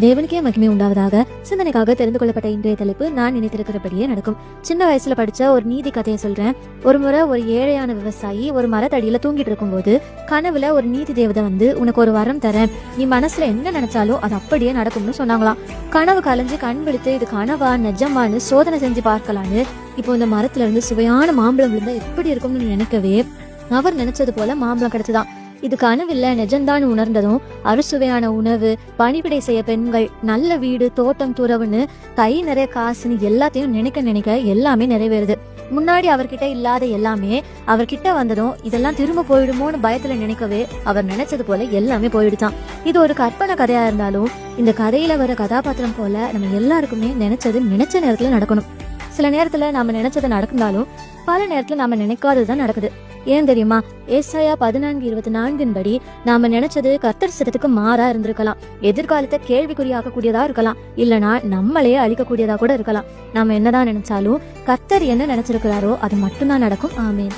தேவனுக்கே மகிமை உண்டாவதாக. சிந்தனைக்காக தெரிந்து கொள்ளப்பட்ட இன்றைய தலைப்பு, நான் நினைத்திருக்கிறபடியே நடக்கும். சின்ன வயசுல படிச்ச ஒரு நீதி கதையை சொல்றேன். ஒரு முறை ஒரு ஏழையான விவசாயி ஒரு மரத்தடியில தூங்கிட்டு இருக்கும்போது கனவுல ஒரு நீதி தேவதை வந்து, உனக்கு ஒரு வரம் தரேன், நீ மனசுல என்ன நினைச்சாலும் அது அப்படியே நடக்கும்னு சொன்னாங்களாம். கனவு கலைஞ்சு கண் விழித்து இது கனவா நிஜமானு சோதனை செஞ்சு பார்க்கலான்னு இப்போ இந்த மரத்துல இருந்து சுவையான மாம்பழம் விழுந்தா எப்படி இருக்கும்னு நினைக்கவே அவர் நினைச்சது போல மாம்பழம் கிடைச்சுதான். இது கனவில்ல நிஜம்தான் உணர்ந்ததும் அறுசுவையான உணவு, பணிவிடை செய்ய பெண்கள், நல்ல வீடு, தோட்டம், துறவுன்னு கை நிறைய காசுன்னு எல்லாத்தையும் நினைக்க நினைக்க எல்லாமே நிறைவேறுது. முன்னாடி அவர்கிட்ட இல்லாத எல்லாமே அவர்கிட்ட வந்ததும் இதெல்லாம் திரும்ப போயிடுமோன்னு பயத்துல நினைக்கவே அவர் நினைச்சது போல எல்லாமே போயிடுதான். இது ஒரு கற்பனை கதையா இருந்தாலும் இந்த கதையில வர கதாபாத்திரம் போல நம்ம எல்லாருக்குமே நினைச்சது நினைச்ச நேரத்துல நடக்கணும். சில நேரத்துல நாம நினைச்சது நடக்குந்தாலும் பல நேரத்துல நாம நினைக்காததுதான் நடக்குது. ஏன் தெரியுமா? ஏசாயா 14:24 படி நாம நினைச்சது கர்த்தர் சித்தத்துக்கு மாறா இருந்திருக்கலாம், எதிர்காலத்தை கேள்விக்குறியாக்க கூடியதா இருக்கலாம், இல்லனா நம்மளையே அழிக்கக்கூடியதா கூட இருக்கலாம். நாம என்னதான் நினைச்சாலும் கர்த்தர் என்ன நினைச்சிருக்கிறாரோ அது மட்டும்தான் நடக்கும். ஆமேன்.